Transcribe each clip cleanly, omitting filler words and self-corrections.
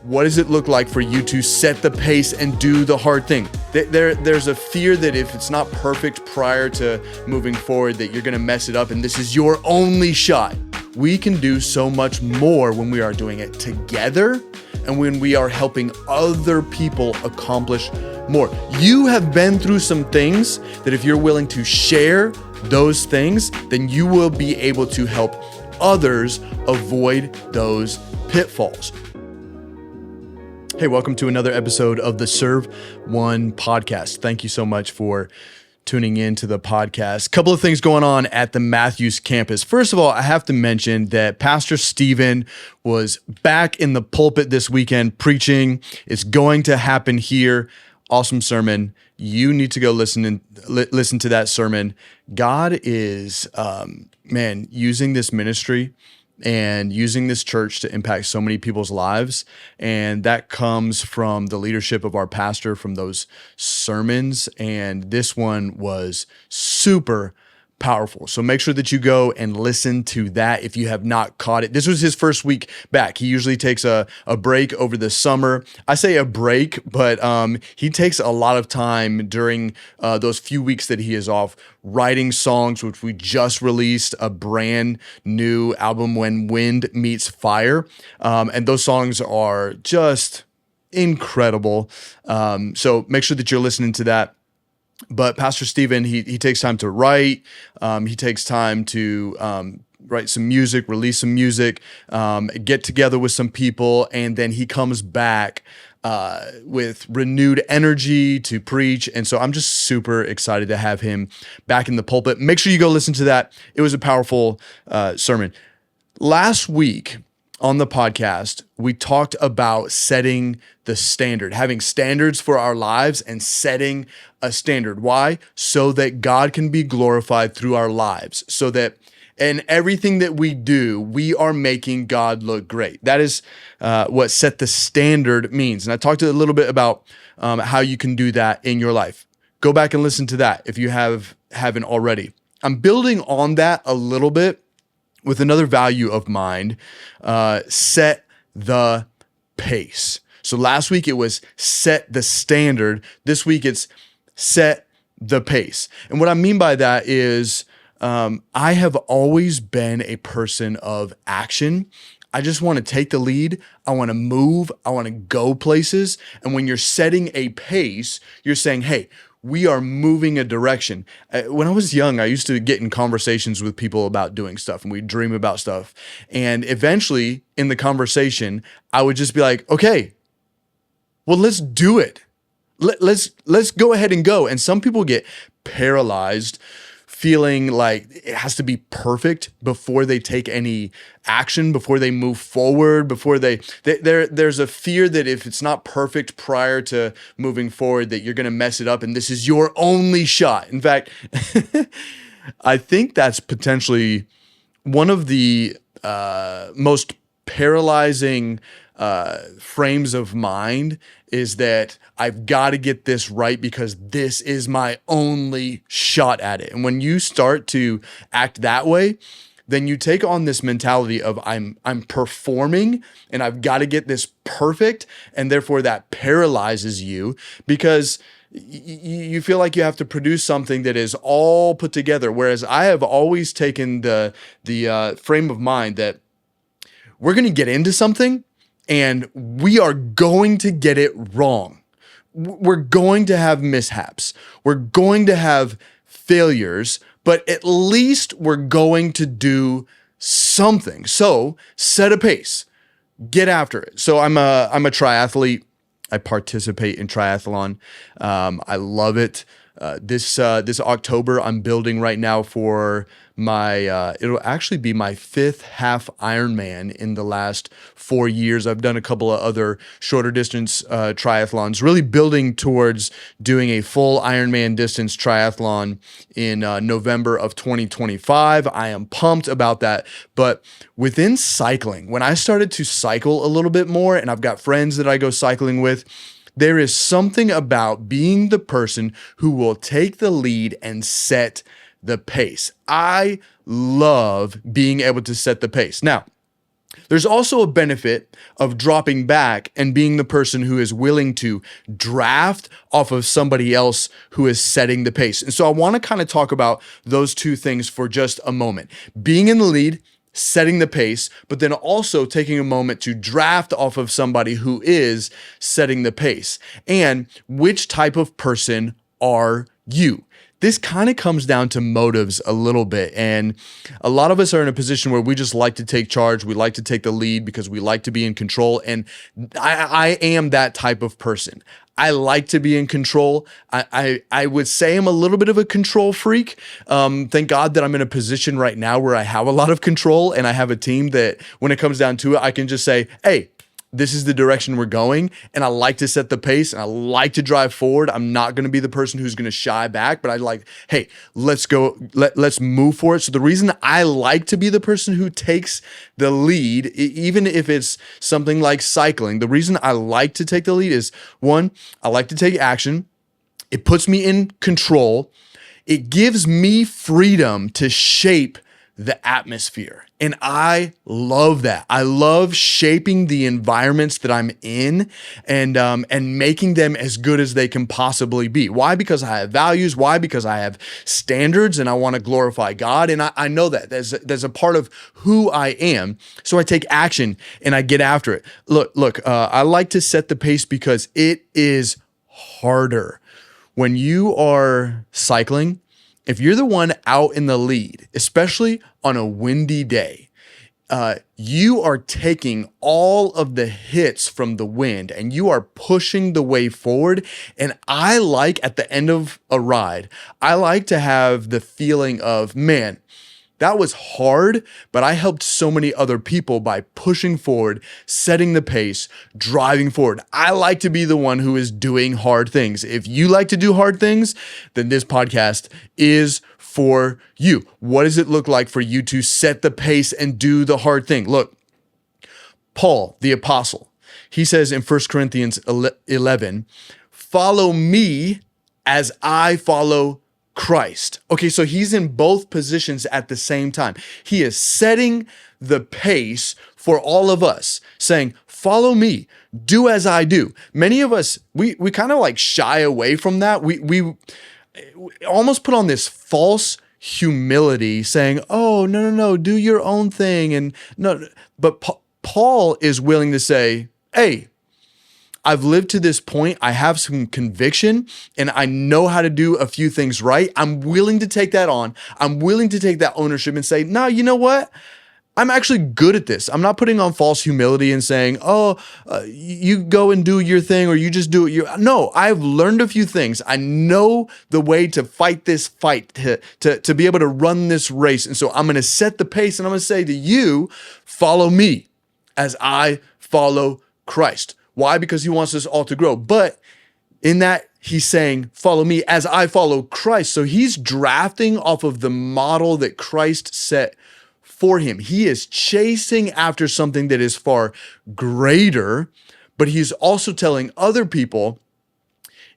what does it look like for you to set the pace and do the hard thing? There's a fear that if it's not perfect prior to moving forward, that you're gonna mess it up and this is your only shot. We can do so much more when we are doing it together and when we are helping other people accomplish more. You have been through some things that if you're willing to share those things, then you will be able to help others avoid those pitfalls. Hey, welcome to another episode of the Serve One podcast. Thank you so much for tuning in to the podcast. Couple of things going on at the Matthews campus. First of all, I have to mention that Pastor Stephen was back in the pulpit this weekend preaching. It's going to happen here. Awesome sermon. You need to go listen to that sermon. God is, using this ministry and using this church to impact so many people's lives. And that comes from the leadership of our pastor, from those sermons. And this one was super powerful. So make sure that you go and listen to that if you have not caught it. This was his first week back. He usually takes a break over the summer. I say a break, but he takes a lot of time during those few weeks that he is off writing songs, which we just released a brand new album, When Wind Meets Fire. And those songs are just incredible. So make sure that you're listening to that. But Pastor Stephen, he takes time to write. He takes time to write some music, release some music, get together with some people, and then he comes back with renewed energy to preach. And so I'm just super excited to have him back in the pulpit. Make sure you go listen to that. It was a powerful sermon. Last week on the podcast, we talked about setting the standard, having standards for our lives and setting a standard. Why? So that God can be glorified through our lives, so that in everything that we do, we are making God look great. That is what set the standard means. And I talked a little bit about how you can do that in your life. Go back and listen to that if you haven't already. I'm building on that a little bit with another value of mine, set the pace. So last week it was set the standard. This week it's set the pace. And what I mean by that is I have always been a person of action. I just want to take the lead. I want to move. I want to go places. And when you're setting a pace, you're saying, hey, we are moving a direction. When I was young, I used to get in conversations with people about doing stuff, and we'd dream about stuff. And eventually in the conversation, I would just be like, okay, well, let's do it. Let's go ahead and go. And some people get paralyzed, feeling like it has to be perfect before they take any action, before they move forward, before there's a fear that if it's not perfect prior to moving forward, that you're going to mess it up and this is your only shot. In fact, I think that's potentially one of the most paralyzing frames of mind, is that I've got to get this right because this is my only shot at it. And when you start to act that way, then you take on this mentality of I'm performing and I've got to get this perfect, and therefore that paralyzes you because you feel like you have to produce something that is all put together. Whereas I have always taken the frame of mind that we're going to get into something and we are going to get it wrong. We're going to have mishaps. We're going to have failures, but at least we're going to do something. So set a pace, get after it. So I'm a triathlete. I participate in triathlon. I love it. This October, I'm building right now for my, it'll actually be my 5th half Ironman in the last 4 years. I've done a couple of other shorter distance triathlons, really building towards doing a full Ironman distance triathlon in November of 2025. I am pumped about that. But within cycling, when I started to cycle a little bit more, and I've got friends that I go cycling with, there is something about being the person who will take the lead and set the pace. I love being able to set the pace. Now, There's also a benefit of dropping back and being the person who is willing to draft off of somebody else who is setting the pace. And so I want to kind of talk about those two things for just a moment. Being in the lead, setting the pace, but then also taking a moment to draft off of somebody who is setting the pace. And which type of person are you? This kind of comes down to motives a little bit. And a lot of us are in a position where we just like to take charge. We like to take the lead because we like to be in control. And I am that type of person. I like to be in control. I would say I'm a little bit of a control freak. Thank God that I'm in a position right now where I have a lot of control and I have a team that when it comes down to it, I can just say, hey, this is the direction we're going. And I like to set the pace and I like to drive forward. I'm not going to be the person who's going to shy back, but I like, hey, let's go. Let's move for it. So the reason I like to be the person who takes the lead, even if it's something like cycling, the reason I like to take the lead is one, I like to take action. It puts me in control. It gives me freedom to shape the atmosphere. And I love that. I love shaping the environments that I'm in and making them as good as they can possibly be. Why? Because I have values. Why? Because I have standards and I want to glorify God. And I know that there's a part of who I am. So I take action and I get after it. Look, I like to set the pace because it is harder. When you are cycling, if you're the one out in the lead, especially on a windy day, you are taking all of the hits from the wind and you are pushing the way forward. And I like at the end of a ride, I like to have the feeling of, man, that was hard, but I helped so many other people by pushing forward, setting the pace, driving forward. I like to be the one who is doing hard things. If you like to do hard things, then this podcast is for you. What does it look like for you to set the pace and do the hard thing? Look, Paul, the apostle, he says in 1 Corinthians 11, follow me as I follow Christ. Okay, so he's in both positions at the same time. He is setting the pace for all of us, saying, follow me, do as I do. Many of us, we kind of like shy away from that. We almost put on this false humility saying, oh, no, do your own thing. And no, but Paul is willing to say, hey, I've lived to this point. I have some conviction and I know how to do a few things right. I'm willing to take that on. I'm willing to take that ownership and say, no, you know what? I'm actually good at this. I'm not putting on false humility and saying, you go and do your thing or you just do it. No, I've learned a few things. I know the way to fight this fight, to be able to run this race. And so I'm going to set the pace and I'm going to say to you, follow me as I follow Christ. Why? Because he wants us all to grow. But in that, he's saying, follow me as I follow Christ. So he's drafting off of the model that Christ set for him. He is chasing after something that is far greater, but he's also telling other people,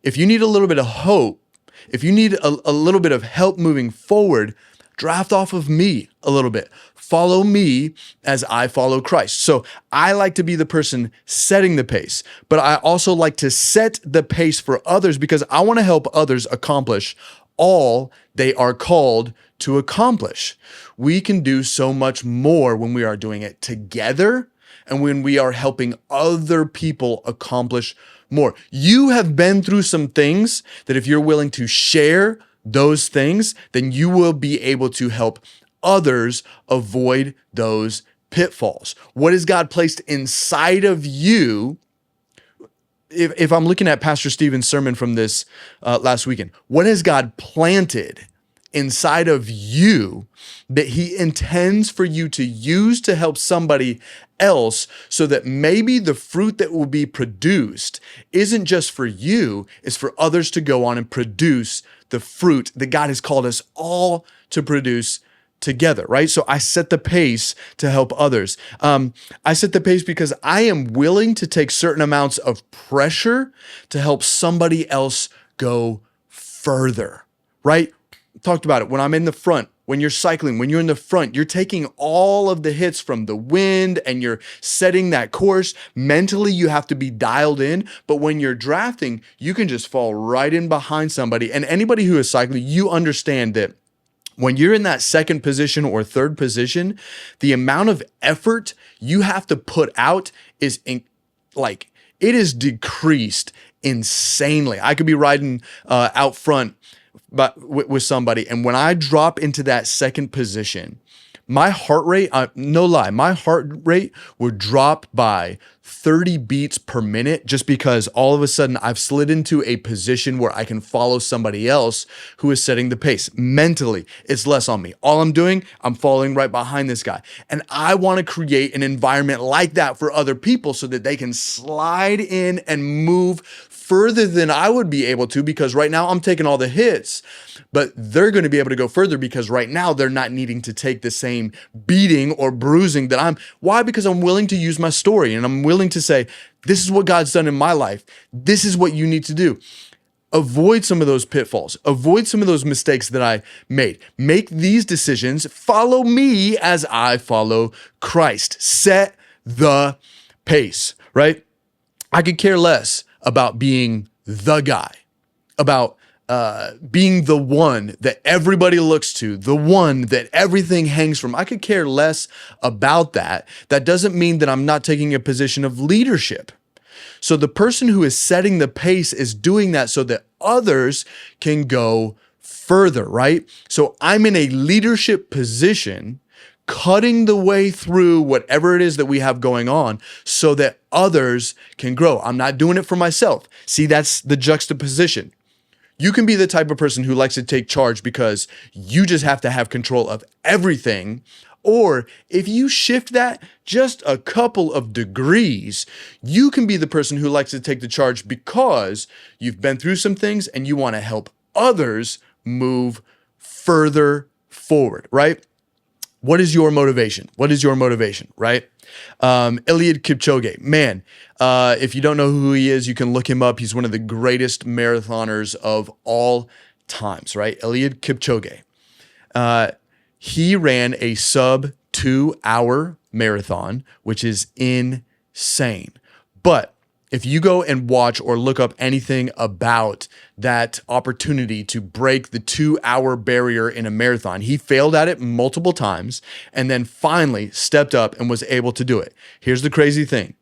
if you need a little bit of hope, if you need a little bit of help moving forward, draft off of me a little bit. Follow me as I follow Christ. So I like to be the person setting the pace, but I also like to set the pace for others because I want to help others accomplish all they are called to accomplish. We can do so much more when we are doing it together and when we are helping other people accomplish more. You have been through some things that if you're willing to share those things, then you will be able to help others avoid those pitfalls. What has God placed inside of you? If I'm looking at Pastor Stephen's sermon from this last weekend, what has God planted inside of you that he intends for you to use to help somebody else so that maybe the fruit that will be produced isn't just for you, it's for others to go on and produce the fruit that God has called us all to produce together, right? So I set the pace to help others. I set the pace because I am willing to take certain amounts of pressure to help somebody else go further, right? Talked about it. When I'm in the front, when you're cycling, when you're in the front, you're taking all of the hits from the wind and you're setting that course. Mentally, you have to be dialed in. But when you're drafting, you can just fall right in behind somebody. And anybody who is cycling, you understand that when you're in that second position or third position, the amount of effort you have to put out is it is decreased insanely. I could be riding out front with somebody, and when I drop into that second position, my heart rate, no lie, my heart rate would drop by 30 beats per minute just because all of a sudden I've slid into a position where I can follow somebody else who is setting the pace. Mentally, it's less on me. All I'm doing, I'm following right behind this guy. And I want to create an environment like that for other people so that they can slide in and move further than I would be able to, because right now I'm taking all the hits, but they're going to be able to go further because right now they're not needing to take the same beating or bruising that I'm. Why? Because I'm willing to use my story and I'm willing to say, this is what God's done in my life. This is what you need to do. Avoid some of those pitfalls. Avoid some of those mistakes that I made. Make these decisions. Follow me as I follow Christ. Set the pace, right? I could care less about being the guy, about being the one that everybody looks to, the one that everything hangs from. I could care less about that. That doesn't mean that I'm not taking a position of leadership. So the person who is setting the pace is doing that so that others can go further, right? So I'm in a leadership position, cutting the way through whatever it is that we have going on so that others can grow. I'm not doing it for myself. See, that's the juxtaposition. You can be the type of person who likes to take charge because you just have to have control of everything. Or if you shift that just a couple of degrees, you can be the person who likes to take the charge because you've been through some things and you want to help others move further forward, right? What is your motivation? What is your motivation, right? Eliud Kipchoge, man, if you don't know who he is, you can look him up. He's one of the greatest marathoners of all times, right? Eliud Kipchoge. He ran a sub 2-hour marathon, which is insane. But if you go and watch or look up anything about that opportunity to break the 2-hour barrier in a marathon, he failed at it multiple times and then finally stepped up and was able to do it. Here's the crazy thing.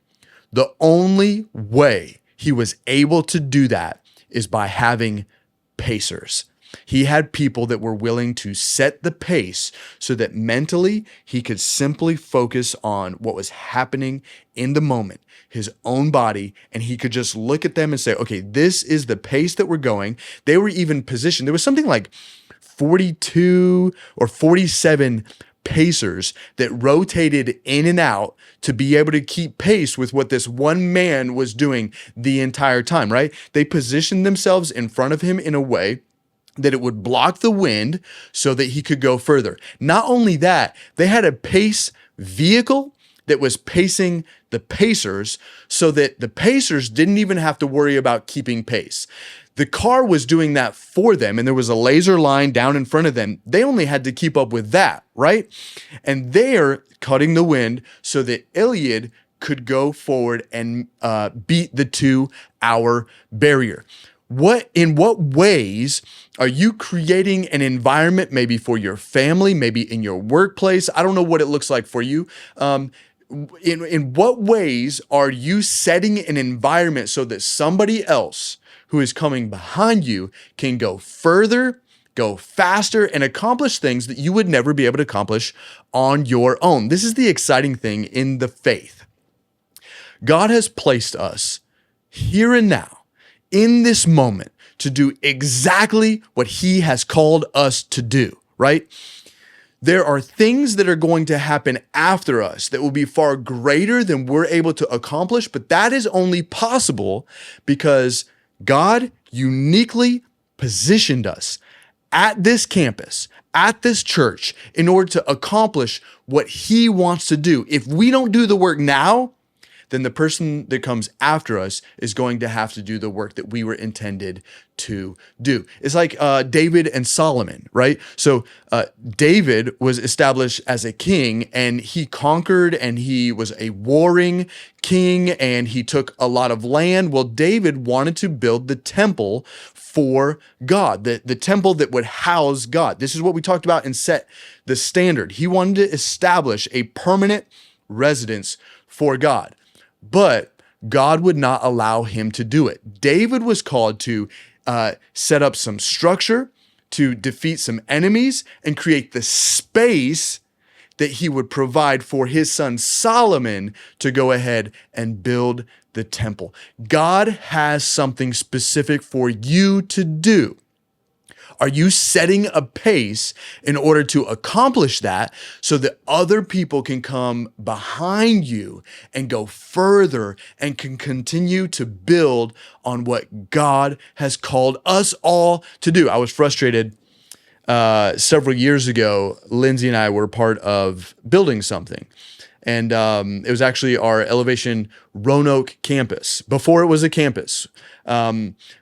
The only way he was able to do that is by having pacers. He had people that were willing to set the pace so that mentally he could simply focus on what was happening in the moment, his own body, and he could just look at them and say, okay, this is the pace that we're going. They were even positioned. There was something like 42 or 47 pacers that rotated in and out to be able to keep pace with what this one man was doing the entire time, right? They positioned themselves in front of him in a way that it would block the wind so that he could go further. Not only that, they had a pace vehicle that was pacing the pacers so that the pacers didn't even have to worry about keeping pace. The car was doing that for them, and there was a laser line down in front of them. They only had to keep up with that, right? And they're cutting the wind so that Eliud could go forward and beat the 2-hour barrier. In what ways are you creating an environment, maybe for your family, maybe in your workplace? I don't know what it looks like for you. In what ways are you setting an environment so that somebody else who is coming behind you can go further, go faster, and accomplish things that you would never be able to accomplish on your own? This is the exciting thing in the faith. God has placed us here and now, in this moment, to do exactly what he has called us to do, right? There are things that are going to happen after us that will be far greater than we're able to accomplish, but that is only possible because God uniquely positioned us at this campus, at this church, in order to accomplish what he wants to do. If we don't do the work now, then the person that comes after us is going to have to do the work that we were intended to do. It's like David and Solomon, right? So David was established as a king, and he conquered, and he was a warring king, and he took a lot of land. Well, David wanted to build the temple for God, the temple that would house God. This is what we talked about and set the standard. He wanted to establish a permanent residence for God, but God would not allow him to do it. David was called to set up some structure, to defeat some enemies, and create the space that he would provide for his son Solomon to go ahead and build the temple. God has something specific for you to do. Are you setting a pace in order to accomplish that so that other people can come behind you and go further and can continue to build on what God has called us all to do? I was frustrated several years ago. Lindsay and I were part of building something. And it was actually our Elevation Roanoke campus. Before it was a campus,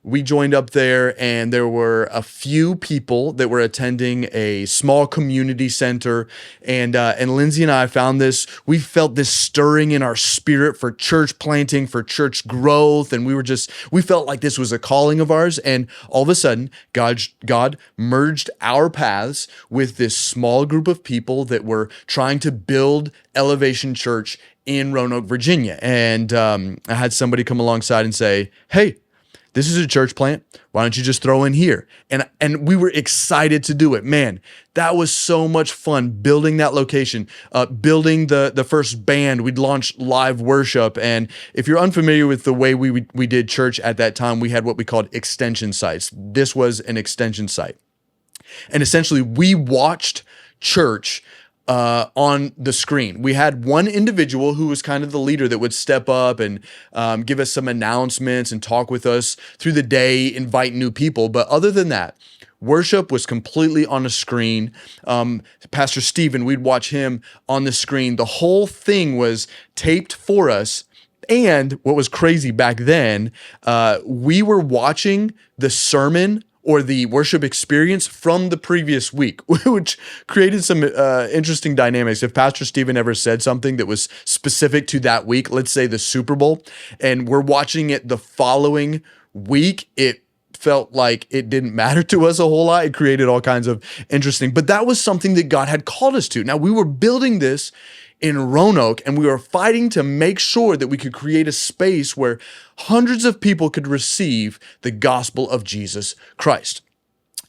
we joined up there, and there were a few people that were attending a small community center. And Lindsay and I found this. We felt this stirring in our spirit for church planting, for church growth, and we felt like this was a calling of ours. And all of a sudden, God merged our paths with this small group of people that were trying to build Elevation Church in Roanoke, Virginia. And I had somebody come alongside and say, "Hey, this is a church plant. Why don't you just throw in here?" And we were excited to do it. Man, that was so much fun building that location, building the first band. We'd launched live worship. And if you're unfamiliar with the way we did church at that time, we had what we called extension sites. This was an extension site. And essentially, we watched church on the screen. We had one individual who was kind of the leader that would step up and give us some announcements and talk with us through the day, invite new people. But other than that, worship was completely on a screen. Pastor Stephen, we'd watch him on the screen. The whole thing was taped for us. And what was crazy back then, we were watching the sermon or the worship experience from the previous week, which created some interesting dynamics. If Pastor Stephen ever said something that was specific to that week, let's say the Super Bowl, and we're watching it the following week, it felt like it didn't matter to us a whole lot. It created all kinds of interesting, but that was something that God had called us to. Now, we were building this in Roanoke, and we were fighting to make sure that we could create a space where hundreds of people could receive the gospel of Jesus Christ.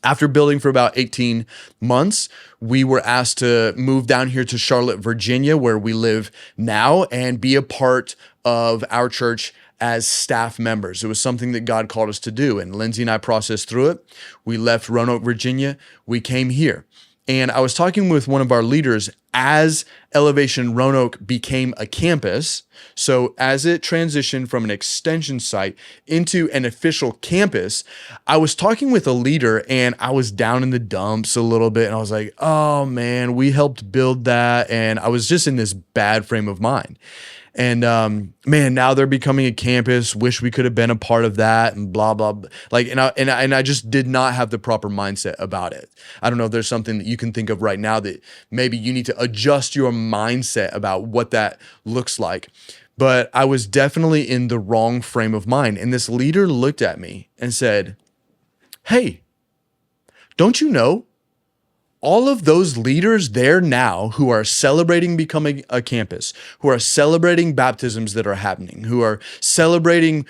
After building for about 18 months, we were asked to move down here to Charlotte, Virginia, where we live now, and be a part of our church as staff members. It was something that God called us to do, and Lindsay and I processed through it. We left Roanoke, Virginia. We came here. And I was talking with one of our leaders as Elevation Roanoke became a campus. So as it transitioned from an extension site into an official campus, I was talking with a leader, and I was down in the dumps a little bit. And I was like, oh man, we helped build that. And I was just in this bad frame of mind. And man, now they're becoming a campus. Wish we could have been a part of that, and blah blah. Like, and I just did not have the proper mindset about it. I don't know if there's something that you can think of right now that maybe you need to adjust your mindset about what that looks like. But I was definitely in the wrong frame of mind. And this leader looked at me and said, "Hey, don't you know? All of those leaders there now who are celebrating becoming a campus, who are celebrating baptisms that are happening, who are celebrating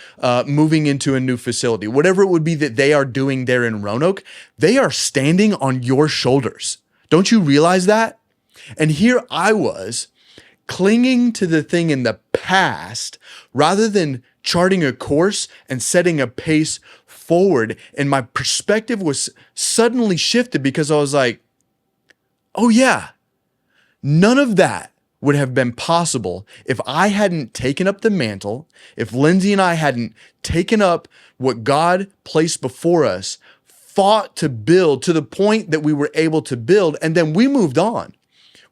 moving into a new facility, whatever it would be that they are doing there in Roanoke, they are standing on your shoulders. Don't you realize that?" And here I was clinging to the thing in the past rather than charting a course and setting a pace forward. And my perspective was suddenly shifted because I was like, oh yeah, none of that would have been possible if I hadn't taken up the mantle, if Lindsay and I hadn't taken up what God placed before us, fought to build to the point that we were able to build, and then we moved on.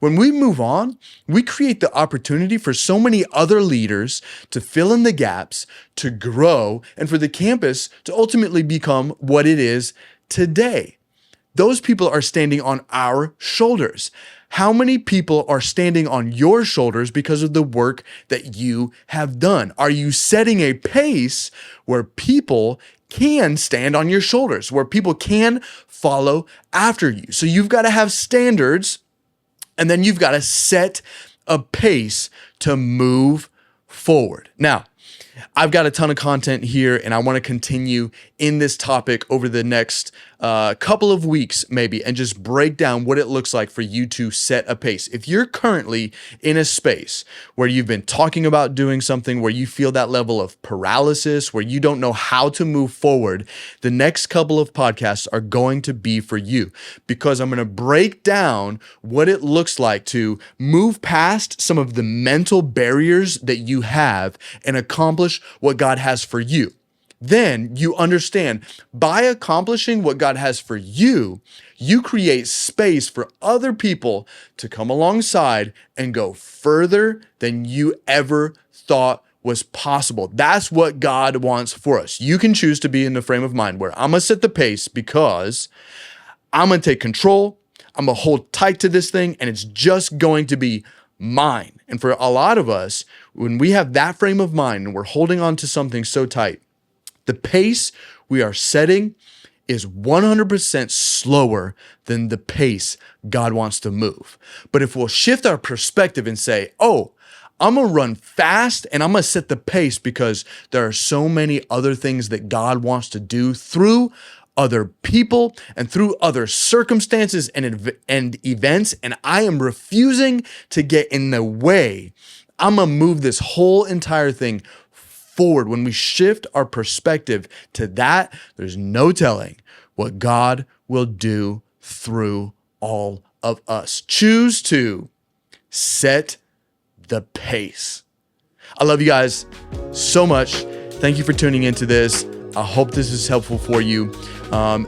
When we move on, we create the opportunity for so many other leaders to fill in the gaps, to grow, and for the campus to ultimately become what it is today. Those people are standing on our shoulders. How many people are standing on your shoulders because of the work that you have done? Are you setting a pace where people can stand on your shoulders, where people can follow after you? So you've got to have standards, and then you've got to set a pace to move forward. Now, I've got a ton of content here, and I want to continue in this topic over the next couple of weeks maybe, and just break down what it looks like for you to set a pace. If you're currently in a space where you've been talking about doing something, where you feel that level of paralysis, where you don't know how to move forward, the next couple of podcasts are going to be for you, because I'm going to break down what it looks like to move past some of the mental barriers that you have and accomplish what God has for you. Then you understand, by accomplishing what God has for you, you create space for other people to come alongside and go further than you ever thought was possible. That's what God wants for us. You can choose to be in the frame of mind where I'm going to set the pace because I'm going to take control. I'm going to hold tight to this thing, and it's just going to be mine. And for a lot of us, when we have that frame of mind and we're holding on to something so tight, the pace we are setting is 100% slower than the pace God wants to move. But if we'll shift our perspective and say, oh, I'm going to run fast and I'm going to set the pace because there are so many other things that God wants to do through other people and through other circumstances and events, and I am refusing to get in the way. I'm going to move this whole entire thing forward. When we shift our perspective to that, there's no telling what God will do through all of us. Choose to set the pace. I love you guys so much. Thank you for tuning into this. I hope this is helpful for you.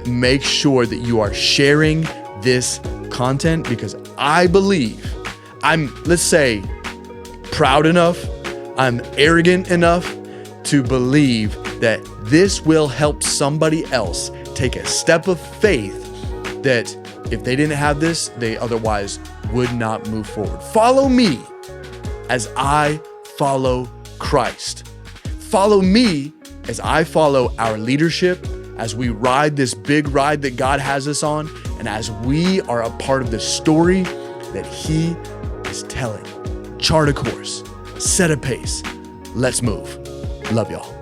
Make sure that you are sharing this content, because I believe I'm, let's say, proud enough, I'm arrogant enough to believe that this will help somebody else take a step of faith that if they didn't have this, they otherwise would not move forward. Follow me as I follow Christ. Follow me as I follow our leadership, as we ride this big ride that God has us on, and as we are a part of the story that He is telling. Chart a course, set a pace. Let's move. Love y'all.